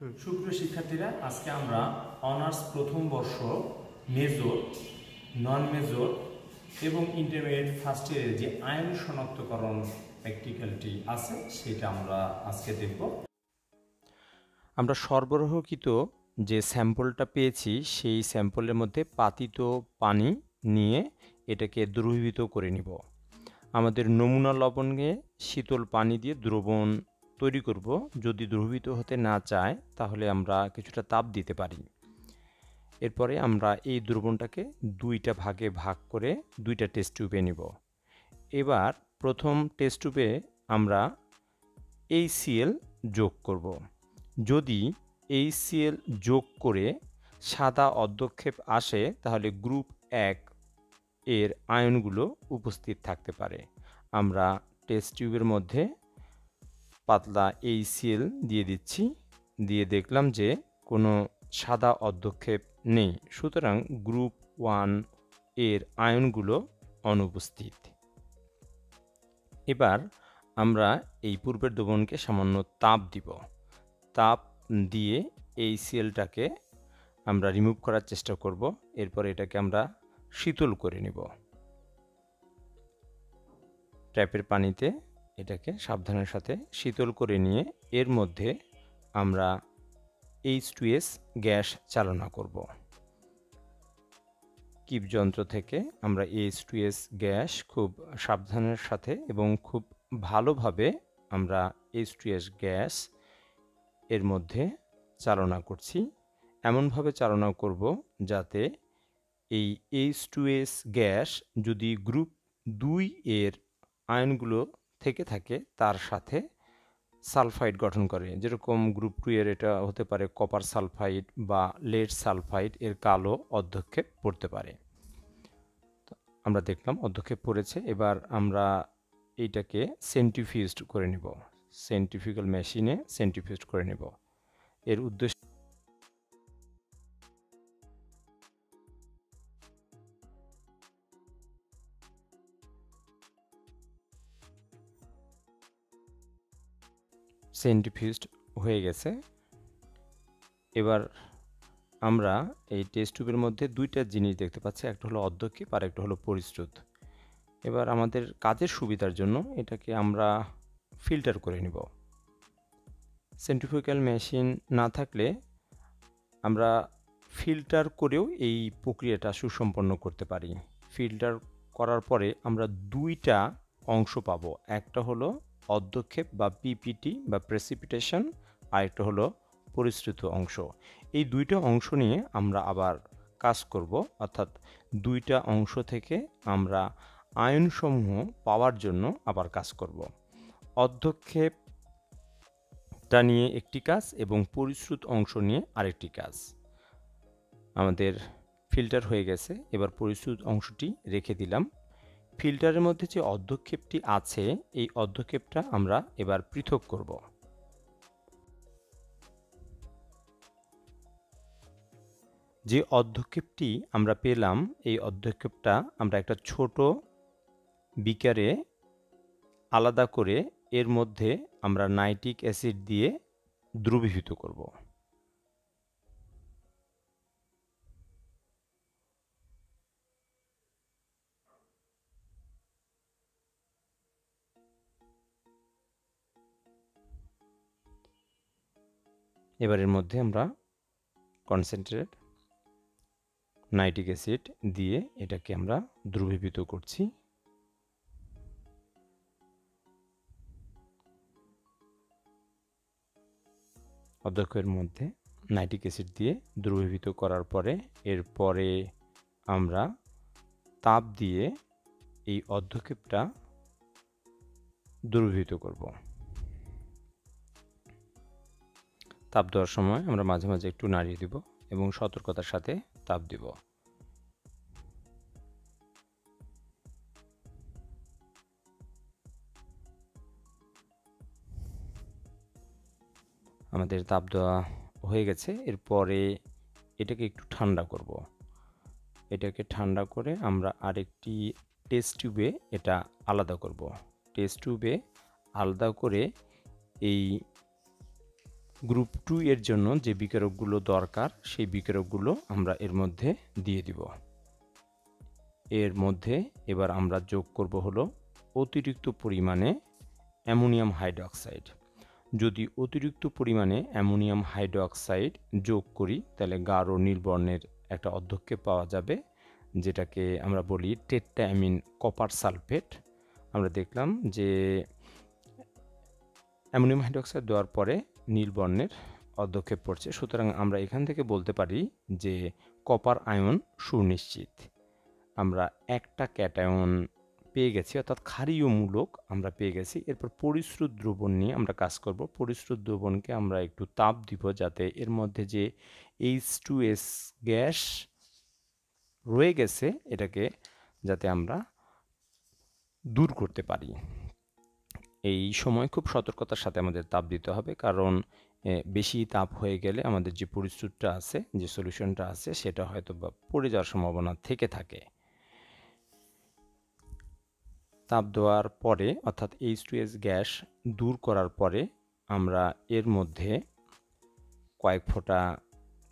সুপ্রিয় শিক্ষার্থীরা, আজকে আমরা অনার্স প্রথম বর্ষ মেজর, নন মেজর এবং ইন্টারমিডিয়েট ফার্স্ট ইয়ারের যে আয়ন শনাক্তকরণ প্র্যাকটিক্যালটি আছে সেটা আমরা আজকে দেখব। আমরা সরবরাহকৃত যে স্যাম্পলটা পেয়েছি সেই স্যাম্পলের মধ্যে পাতিত পানি নিয়ে এটাকে দ্রবীভূত করে নিব। আমাদের নমুনা লবণে শীতল পানি দিয়ে দ্রবণ তৈরি করব। যদি দ্রবীভূত হতে না চায় তাহলে আমরা কিছুটা তাপ দিতে পারি। এরপরে আমরা এই দ্রবণটাকে দুইটা ভাগে ভাগ করে দুইটা টেস্ট টিউবে নিব। এবার প্রথম টেস্ট টিউবে আমরা HCl যোগ করব। যদি HCl যোগ করে সাদা অর্ধক্ষেপ আসে তাহলে গ্রুপ 1 এর আয়নগুলো উপস্থিত থাকতে পারে। আমরা টেস্ট টিউবের মধ্যে পাতলা HCl দিয়ে দিচ্ছি, দিয়ে দেখলাম যে কোনো সাদা অর্ধক্ষেপ নেই, সুতরাং গ্রুপ 1 এর আয়নগুলো অনুপস্থিত। এবার আমরা এই পূর্বের দ্রবণকে সামান্য তাপ দিব। তাপ দিয়ে HClটাকে আমরা রিমুভ করার চেষ্টা করব। এরপর এটাকে আমরা শীতল করে নেব। ট্যাপের পানিতে এটাকে সাবধানের সাথে শীতল করে নিয়ে এর মধ্যে আমরা H2S গ্যাস চালনা করব। কিপ যন্ত্র থেকে আমরা H2S গ্যাস খুব সাবধানের সাথে এবং খুব ভালোভাবে আমরা H2S গ্যাস এর মধ্যে চালনা করছি। এমনভাবে চালনা করব যাতে এই H2S গ্যাস যদি গ্রুপ 2 এর আয়নগুলো থেকে থাকে তার সাথে সালফাইড গঠন করে, যেরকম গ্রুপ 2 এর এটা হতে পারে কপার সালফাইড বা লেড সালফাইড, এর কালো অর্ধক্ষেপ পড়তে পারে। আমরা দেখলাম অর্ধক্ষেপ পড়েছে। এবার আমরা এইটাকে সেন্ট্রিফিউজড করে নেব, সেন্ট্রিফিউগাল মেশিনে সেন্ট্রিফিউজড করে নেব। এর উদ্দেশ্য সেন্ট্রিফিউজড হয়ে গেছে। এবার আমরা এই টেস্ট টিউবের মধ্যে দুইটা জিনিস দেখতে পাচ্ছি, একটা হলো অর্ধক্ষেপ আর একটা হলো পরিশ্রুত। এবার আমাদের কাজের সুবিধার জন্য এটাকে আমরা ফিল্টার করে নিব। সেন্ট্রিফিউগাল মেশিন না থাকলে আমরা ফিল্টার করেও এই প্রক্রিয়াটা সুসম্পন্ন করতে পারি। ফিল্টার করার পরে আমরা দুইটা অংশ পাবো, একটা হলো অর্ধক্ষেপ বা পিপিটি বা প্রেসিপিটেশন, আর একটা হলো পরিশ্রুত অংশ। এই দুইটা অংশ নিয়ে আমরা আবার কাজ করব, অর্থাৎ দুইটা অংশ থেকে আমরা আয়নসমূহ পাওয়ার জন্য আবার কাজ করব। অর্ধক্ষেপটা নিয়ে একটি কাজ এবং পরিশ্রুত অংশ নিয়ে আরেকটি কাজ। আমাদের ফিল্টার হয়ে গেছে, এবার পরিশ্রুত অংশটি রেখে দিলাম। ফিল্টারের মধ্যে যে অর্ধক্ষেপটি আছে এই অর্ধক্ষেপটা আমরা এবার পৃথক করব। যে অর্ধক্ষেপটি আমরা পেলাম এই অর্ধক্ষেপটা আমরা একটা ছোট বিকারে আলাদা করে এর মধ্যে আমরা নাইট্রিক অ্যাসিড দিয়ে দ্রবীভূত করব। এবার এর মধ্যে আমরা কনসেন্ট্রেট নাইট্রিক অ্যাসিড দিয়ে এটাকে আমরা দ্রবীভূত করছি। অর্ধক্ষেপের মধ্যে নাইট্রিক অ্যাসিড দিয়ে দ্রবীভূত করার পরে এরপরে আমরা তাপ দিয়ে এই অর্ধক্ষেপটা দ্রবীভূত করব। তাপ দেওয়ার সময় আমরা মাঝে মাঝে একটু নাড়িয়ে দিব এবং সতর্কতার সাথে তাপ দিব। আমাদের তাপ দেওয়া হয়ে গেছে। এরপরে এটাকে একটু ঠান্ডা করব। এটাকে ঠান্ডা করে আমরা আরেকটি টেস্ট টিউবে এটা আলাদা করব। টেস্ট টিউবে আলাদা করে এই গ্রুপ 2 এর জন্য যে বিকারকগুলো দরকার সেই বিকারকগুলো আমরা এর মধ্যে দিয়ে দিব। এর মধ্যে এবার আমরা যোগ করব হলো অতিরিক্ত পরিমাণে অ্যামোনিয়াম হাইড্রোক্সাইড। যদি অতিরিক্ত পরিমাণে অ্যামোনিয়াম হাইড্রোক্সাইড যোগ করি তাহলে গাঢ় নীল বর্ণের একটা অধ্যক্ষেপ পাওয়া যাবে, যেটাকে আমরা বলি টেট্রাঅ্যামিন কপার সালফেট। আমরা দেখলাম যে অ্যামোনিয়াম হাইড্রোক্সাইড দেওয়ার পরে নীল বর্ণের অধ্যক্ষেপ পড়ছে, সুতরাং আমরা এখান থেকে বলতে পারি যে কপার আয়ন সুনিশ্চিত। আমরা একটা ক্যাটায়ন পেয়ে গেছি, অর্থাৎ ক্ষারীয় মূলক আমরা পেয়ে গেছি। এরপর পরিশ্রুত দ্রবণ নিয়ে আমরা কাজ করব। পরিশ্রুত দ্রবণকে আমরা একটু তাপ দিব যাতে এর মধ্যে যে H2S গ্যাস রয়ে গেছে এটাকে যাতে আমরা দূর করতে পারি। এই সময় খুব সতর্কতার সাথে আমাদের তাপ দিতে হবে, কারণ বেশি তাপ হয়ে গেলে আমাদের যে পরিশ্রুতটা আছে, যে সলিউশনটা আছে, সেটা হয়তো বা পড়ে যাওয়ার সম্ভাবনা থেকে থাকে। তাপ দেওয়ার পরে অর্থাৎ H2S গ্যাস দূর করার পরে আমরা এর মধ্যে কয়েক ফোঁটা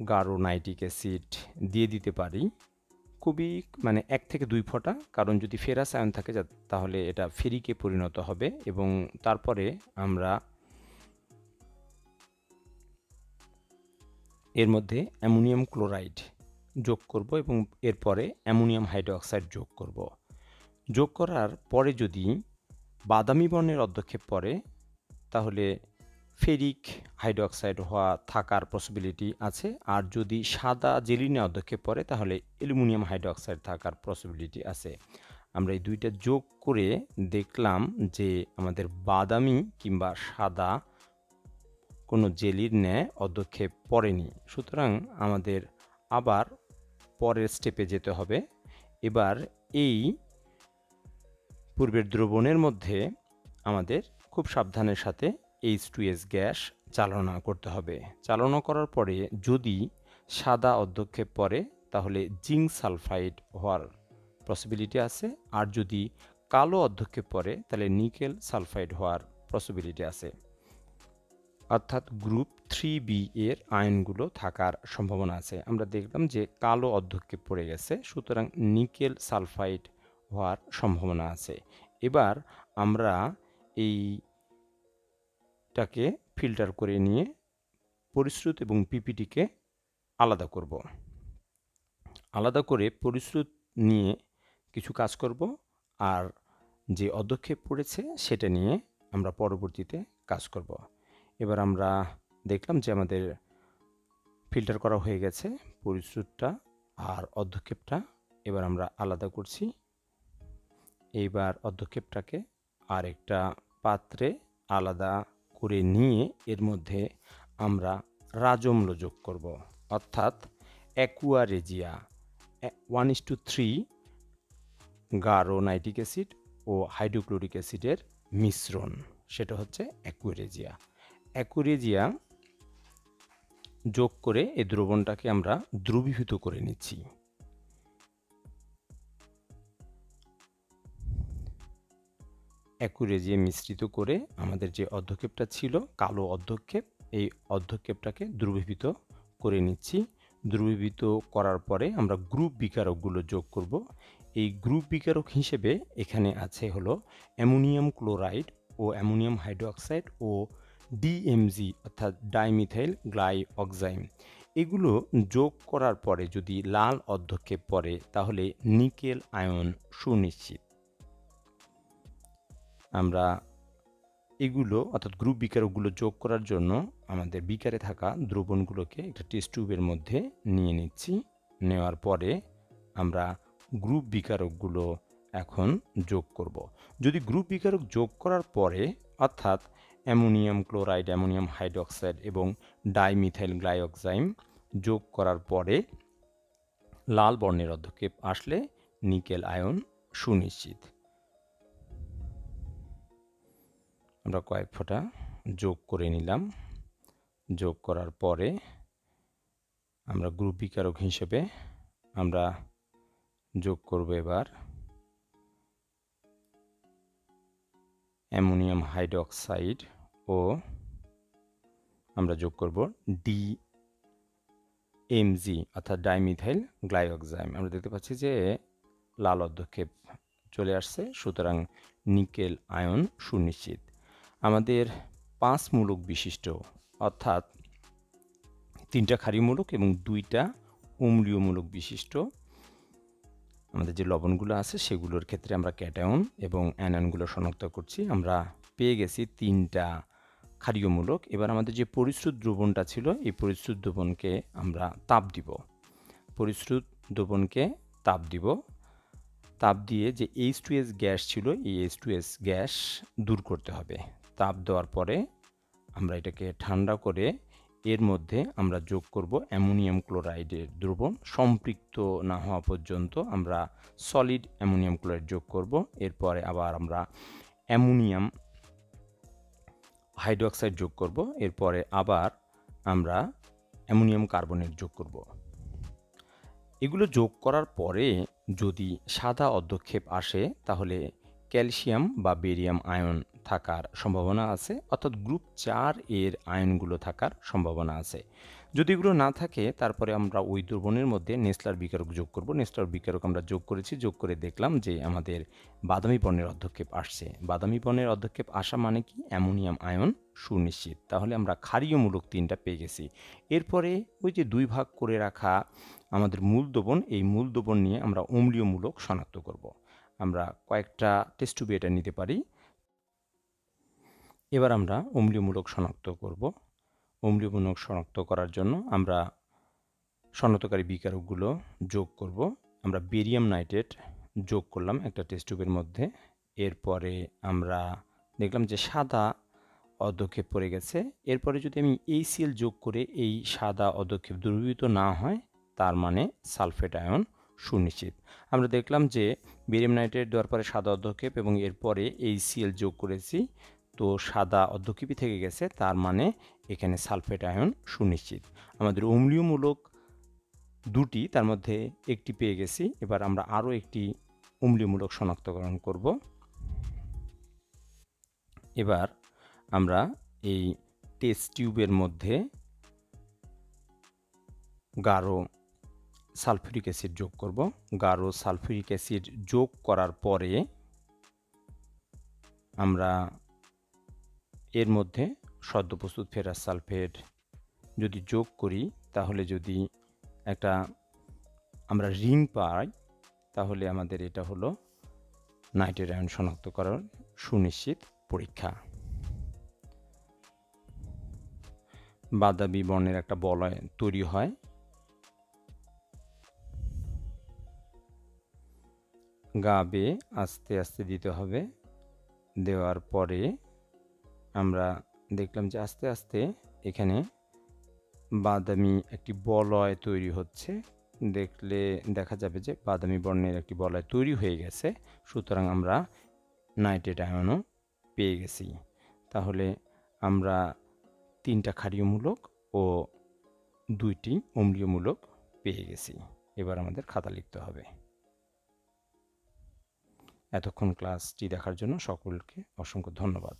গাঢ় নাইট্রিক অ্যাসিড দিয়ে দিতে পারি, খুবই 1 থেকে 2 ফোঁটা, কারণ যদি ফেরাস আয়ন থাকে তাহলে এটা ফেরিকে পরিণত হবে। এবং তারপরে আমরা এর মধ্যে অ্যামোনিয়াম ক্লোরাইড যোগ করব এবং এরপরে অ্যামোনিয়াম হাইড্রোক্সাইড যোগ করব। যোগ করার পরে যদি বাদামি বর্ণের অধ্যক্ষেপ পড়ে তাহলে ফেরিক হাইড্রোক্সাইড থাকার পসিবিলিটি আছে, আর যদি সাদা জেলিনে অধ্যক্ষেপ পড়ে তাহলে অ্যালুমিনিয়াম হাইড্রোক্সাইড থাকার পসিবিলিটি আছে। আমরা এই দুইটা যোগ করে দেখলাম যে আমাদের বাদামি কিংবা সাদা কোনো জেলির ন্যায় অধ্যক্ষেপ পড়েনি, সুতরাং আমাদের আবার পরের স্টেপে যেতে হবে। এবার এই পূর্বের দ্রবণের মধ্যে আমাদের খুব সাবধানের সাথে H2S গ্যাস চালনা করতে হবে। চালনা করার পরে যদি সাদা অধ্যক্ষেপ পড়ে তাহলে জিঙ্ক সালফাইড হওয়ার পসিবিলিটি আছে, আর যদি কালো অধ্যক্ষেপ পড়ে তাহলে নিকেল সালফাইড হওয়ার পসিবিলিটি আছে। অর্থাৎ গ্রুপ 3B এর আয়নগুলো থাকার সম্ভাবনা আছে। আমরা দেখলাম যে কালো অধ্যক্ষেপ পড়ে গেছে, সুতরাং নিকেল সালফাইড হওয়ার সম্ভাবনা আছে। এবার আমরা এইটাকে ফিল্টার করে নিয়ে পরিশ্রুত এবং পিপিটিকে আলাদা করব। আলাদা করে পরিশ্রুত নিয়ে কিছু কাজ করব, আর যে অধ্যক্ষেপ পড়েছে সেটা নিয়ে আমরা পরবর্তীতে কাজ করব। এবার আমরা দেখলাম যে আমাদের ফিল্টার করা হয়ে গেছে পরিশ্রুতটা আর অধ্যক্ষেপটা। এবার আমরা আলাদা করছি। এইবার অধ্যক্ষেপটাকে আর একটা পাত্রে আলাদা করে নিয়ে এর মধ্যে আমরা রাজম্ল যোগ করব, অর্থাৎ অ্যাকুয়ারেজিয়া 1:3 গাঢ় নাইট্রিক অ্যাসিড ও হাইড্রোক্লোরিক অ্যাসিডের মিশ্রণ, সেটা হচ্ছে অ্যাকুয়ারেজিয়া। অ্যাকুয়ারেজিয়া যোগ করে এই দ্রবণটাকে আমরা দ্রবীভূত করে নিচ্ছি। অ্যাকুরেজিয়া মিশ্রিত করে আমাদের যে অধ্যক্ষেপটা ছিল কালো অধ্যক্ষেপ, এই অধ্যক্ষেপটাকে দ্রবীভূত করে নিচ্ছি। দ্রবীভূত করার পরে আমরা গ্রুপ বিকারকগুলো যোগ করব। এই গ্রুপ বিকারক হিসেবে এখানে আছে হলো অ্যামোনিয়াম ক্লোরাইড ও অ্যামোনিয়াম হাইড্রোক্সাইড ও ডিএমজি অর্থাৎ ডাইমিথাইল গ্লাইঅক্সাইম। এগুলো যোগ করার পরে যদি লাল অধ্যক্ষেপ পড়ে তাহলে নিকেল আয়ন সুনিশ্চিত। আমরা এগুলো অর্থাৎ গ্রুপ বিকারকগুলো যোগ করার জন্য আমাদের বিকারে থাকা দ্রবণগুলোকে একটা টেস্ট টিউবের মধ্যে নিয়ে নিচ্ছি। নেওয়ার পরে আমরা গ্রুপ বিকারকগুলো এখন যোগ করব। যদি গ্রুপ বিকারক যোগ করার পরে অর্থাৎ অ্যামোনিয়াম ক্লোরাইড, অ্যামোনিয়াম হাইড্রোক্সাইড এবং ডাইমিথাইল গ্লাইঅক্সাইম যোগ করার পরে লাল বর্ণের অধ্যক্ষেপ আসলে নিকেল আয়ন সুনিশ্চিত। আমরা কয়েক ফোঁটা যোগ করে নিলাম। যোগ করার পরে আমরা গ্রুপ বিকারক হিসেবে আমরা যোগ করব এবার অ্যামোনিয়াম হাইড্রোক্সাইড ও আমরা যোগ করব DMG অর্থাৎ ডাইমিথাইল গ্লাইওক্সাইম। আমরা দেখতে পাচ্ছি যে লাল অর্ধক্ষেপ চলে আসছে, সুতরাং নিকেল আয়ন সুনিশ্চিত। আমাদের 5 মূলক বিশিষ্ট অর্থাৎ 3টা ক্ষারীয় মূলক এবং 2টা অম্লীয় মূলক বিশিষ্ট আমাদের যে লবণগুলো আছে সেগুলোর ক্ষেত্রে আমরা ক্যাটায়ন এবং অ্যানায়নগুলো শনাক্ত করছি। আমরা পেয়ে গেছি 3টা ক্ষারীয় মূলক। এবার আমাদের যে পরিশ্রুত দ্রবণটা ছিল, এই পরিশ্রুত দ্রবণকে আমরা তাপ দিব। পরিশ্রুত দ্রবণকে তাপ দিব। তাপ দিয়ে যে H2S গ্যাস ছিল, এই H2S গ্যাস দূর করতে হবে। তাপ দেওয়ার পরে আমরা এটাকে ঠান্ডা করে এর মধ্যে আমরা যোগ করব অ্যামোনিয়াম ক্লোরাইডের দ্রবণ। সম্পৃক্ত না হওয়া পর্যন্ত আমরা সলিড অ্যামোনিয়াম ক্লোরাইড যোগ করব। এরপরে আবার আমরা অ্যামোনিয়াম হাইড্রোক্সাইড যোগ করব। এরপরে আবার আমরা অ্যামোনিয়াম কার্বনেট যোগ করব। এগুলো যোগ করার পরে যদি সাদা অর্ধক্ষেপ আসে তাহলে ক্যালসিয়াম বা বেরিয়াম আয়ন থাকার সম্ভাবনা আছে, অর্থাৎ গ্রুপ 4 এর আয়নগুলো থাকার সম্ভাবনা আছে। যদি এগুলো না থাকে তারপরে আমরা ওই দ্রবণের মধ্যে নেসলার বিকারক যোগ করব। নেসলার বিকারক আমরা যোগ করেছি, যোগ করে দেখলাম যে আমাদের বাদামি বর্ণের অর্ধক্ষেপ আসছে। বাদামি বর্ণের অর্ধক্ষেপ আসা মানে কি? অ্যামোনিয়াম আয়ন সুনিশ্চিত। তাহলে আমরা ক্ষারীয় মূলক 3টা পেয়ে গেছি। এরপরে ওই যে 2 ভাগ করে রাখা আমাদের মূল দ্রবণ, এই মূল দ্রবণ নিয়ে আমরা অম্লীয় মূলক শনাক্ত করব। আমরা কয়েকটা টেস্ট টিউবে এটা নিতে পারি। এবার আমরা অম্লীয় মূলক শনাক্ত করব। অম্লীয় মূলক শনাক্ত করার জন্য আমরা শনাক্তকারী বিকারকগুলো যোগ করব। আমরা বেরিয়াম নাইট্রেট যোগ করলাম একটা টেস্ট টিউবের মধ্যে। এরপরে আমরা দেখলাম যে সাদা অর্ধক্ষেপ পড়ে গেছে। এরপরে যদি আমি HCl যোগ করে এই সাদা অর্ধক্ষেপ দ্রবীভূত না হয়, তার মানে সালফেট আয়ন সুনিশ্চিত। আমরা দেখলাম যে বেরিয়াম নাইট্রেট দেওয়ার পরে সাদা অর্ধক্ষেপ এবং এরপরে HCl যোগ করেছি, তো সাদা অর্ধক্ষেপই থেকে গেছে, তার মানে এখানে সালফেট আয়ন সুনিশ্চিত। আমাদের অম্লীয় মূলক 2টি, তার মধ্যে একটি পেয়ে গেছি। এবার আমরা আরও একটি অম্লীয় মূলক শনাক্তকরণ করব। এবার আমরা এই টেস্ট টিউবের মধ্যে গাঢ় সালফিউরিক অ্যাসিড যোগ করব। গাঢ় সালফিউরিক অ্যাসিড যোগ করার পরে আমরা এর মধ্যে সদ্য প্রস্তুত ফেরাস সালফেট যদি যোগ করি, তাহলে যদি একটা আমরা রিং পাই, তাহলে আমাদের এটা হলো নাইট্রেট আয়ন শনাক্ত করার সুনিশ্চিত পরীক্ষা। বাদামি বর্ণের একটা বলয় তৈরি হয়। গা বেয়ে আস্তে আস্তে দিতে হবে। দেওয়ার পরে আমরা দেখলাম যে আস্তে আস্তে এখানে বাদামি একটি বলয় তৈরি হচ্ছে। দেখলে দেখা যাবে যে বাদামি বর্ণের একটি বলয় তৈরি হয়ে গেছে, সুতরাং আমরা নাইট্রেট আয়নও পেয়ে গেছি। তাহলে আমরা 3টা ক্ষারীয় মূলক ও 2টি অম্লীয় মূলক পেয়ে গেছি। এবার আমাদের খাতা লিখতে হবে। এতক্ষণ ক্লাসটি দেখার জন্য সকলকে অসংখ্য ধন্যবাদ।